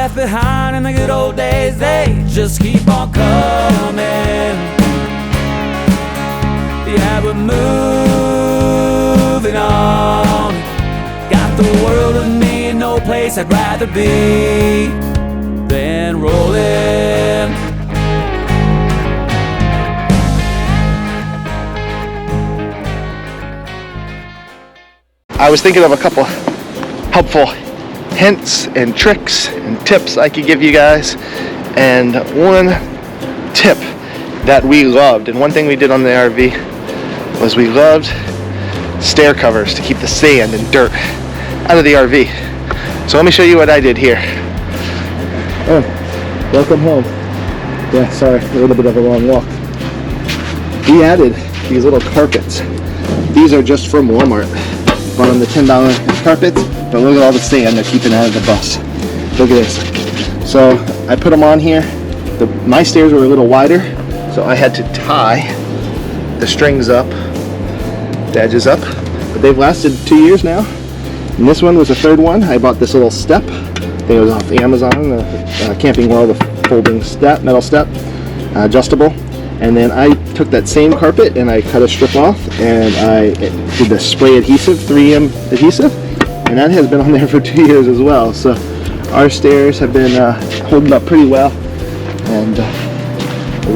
left behind in the good old days, they just keep on coming. Yeah, we're moving on. Got the world with me and no place I'd rather be than rolling. I was thinking of a couple helpful hints and tricks and tips I could give you guys, and one tip that we loved, and one thing we did on the RV was we loved stair covers to keep the sand and dirt out of the RV. So let me show you what I did here. Oh, welcome home. Yeah, sorry, a little bit of a long walk. We added these little carpets. These are just from Walmart. Bought them the $10 carpets, but look at all the sand they're keeping out of the bus. Look at this. So I put them on here. My stairs were a little wider, so I had to tie the strings up, the edges up. But they've lasted 2 years now. And this one was the third one. I bought this little step. I think it was off Amazon, the Camping World, the folding step, metal step, adjustable. And then I took that same carpet and I cut a strip off and I did the spray adhesive, 3M adhesive, and that has been on there for 2 years as well. So our stairs have been holding up pretty well, and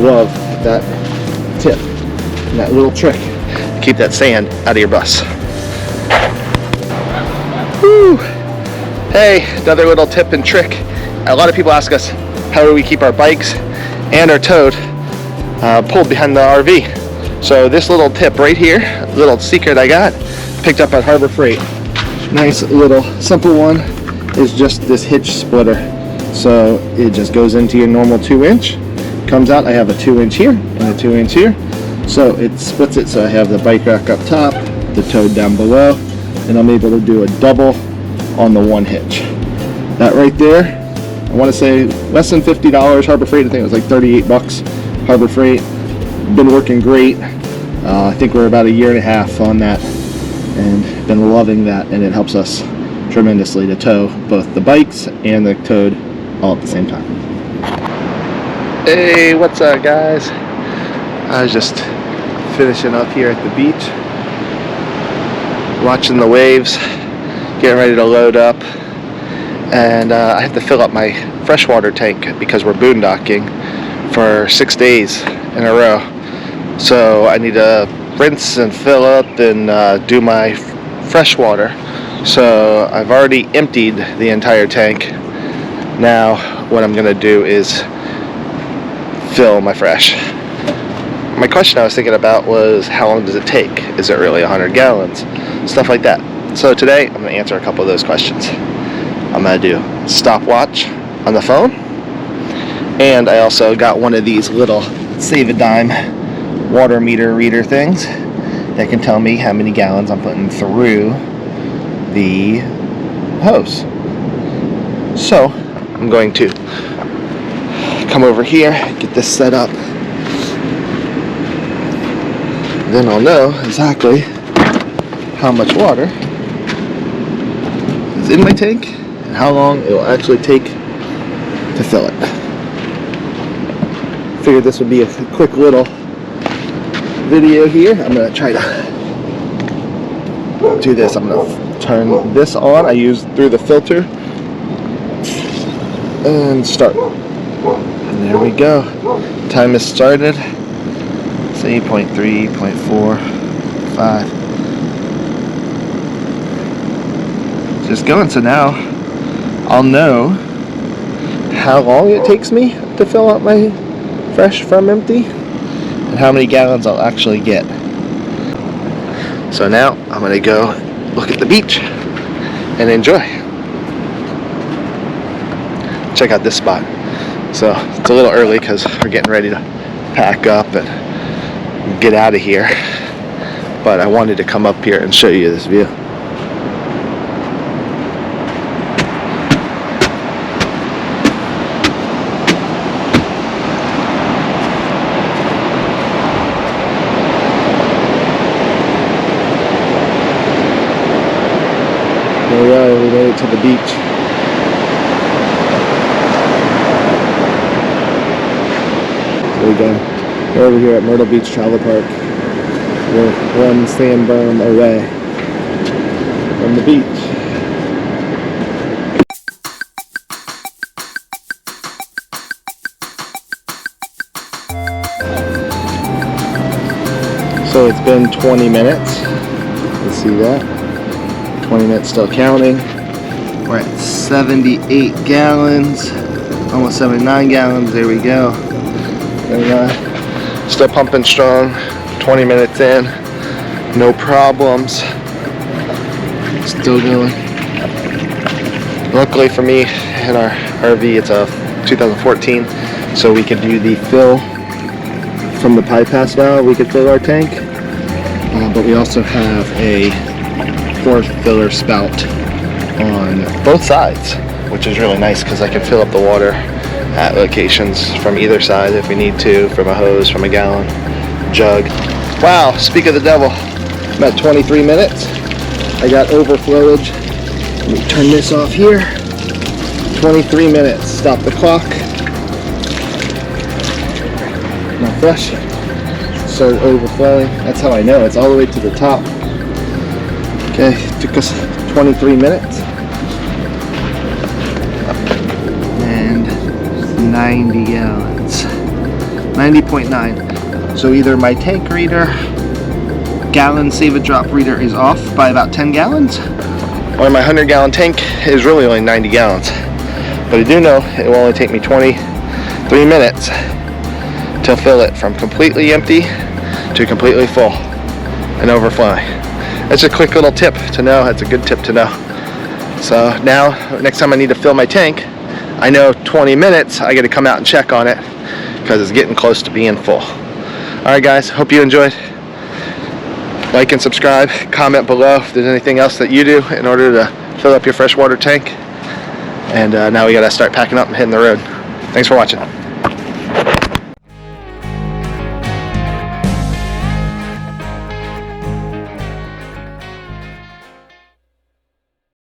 love that tip, that little trick. Keep that sand out of your bus. Woo! Hey, another little tip and trick. A lot of people ask us, how do we keep our bikes and our toad pulled behind the RV? So this little tip right here, little secret I got, picked up at Harbor Freight. Nice little simple one is just this hitch splitter. So it just goes into your normal 2-inch, comes out. I have a 2-inch here and a 2-inch here. So it splits it, so I have the bike rack up top, the toad down below, and I'm able to do a double on the one hitch. That right there, I want to say less than $50. Harbor Freight, I think it was like 38 bucks. Harbor Freight, been working great. I think we're about 1.5 years on that, and been loving that, and it helps us tremendously to tow both the bikes and the toad all at the same time. Hey, what's up guys? I was just finishing up here at the beach, watching the waves, getting ready to load up, and I have to fill up my freshwater tank because we're boondocking for 6 days in a row. So I need to rinse and fill up and do my fresh water. So I've already emptied the entire tank. Now what I'm gonna do is fill my fresh. My question I was thinking about was, how long does it take? Is it really 100 gallons? Stuff like that. So today I'm gonna answer a couple of those questions. I'm gonna do stopwatch on the phone, and I also got one of these little save a dime water meter reader things that can tell me how many gallons I'm putting through the hose. So I'm going to come over here, get this set up, then I'll know exactly how much water is in my tank and how long it will actually take to fill it. Figured this would be a quick little video here. I'm going to try to do this. I'm going to turn this on. I use through the filter and start. And there we go. Time is started. Say 0.3, 0.4, 5. Just going. So now I'll know how long it takes me to fill up my fresh from empty and how many gallons I'll actually get. So now I'm going to go look at the beach and enjoy. Check out this spot. So it's a little early because we're getting ready to pack up and get out of here, but I wanted to come up here and show you this view. There we go, we made it to the beach. There we go. We're over here at Myrtle Beach Travel Park. We're one sand berm away from the beach. So it's been 20 minutes. You see that? 20 minutes still counting. We're at 78 gallons, almost 79 gallons. There we go. And, still pumping strong. 20 minutes in, no problems. Still going. Luckily for me, in our RV, it's a 2014, so we could do the fill from the bypass valve. We could fill our tank, but we also have a 4th filler spout on both sides, which is really nice because I can fill up the water at locations from either side if we need to, from a hose, from a gallon jug. Wow, speak of the devil, I'm at 23 minutes. I got overflowage. Let me turn this off here. 23 minutes, stop the clock. Not fresh. Started overflowing. That's how I know, it's all the way to the top. Okay, took us 23 minutes. And 90 gallons. 90.9. So either my tank reader, gallon save a drop reader is off by about 10 gallons, or my 100-gallon tank is really only 90 gallons. But I do know it will only take me 23 minutes to fill it from completely empty to completely full and overflowing. That's a quick little tip to know. That's a good tip to know. So now, next time I need to fill my tank, I know 20 minutes, I got to come out and check on it because it's getting close to being full. Alright guys, hope you enjoyed. Like and subscribe, comment below if there's anything else that you do in order to fill up your freshwater tank. And now we gotta start packing up and hitting the road. Thanks for watching.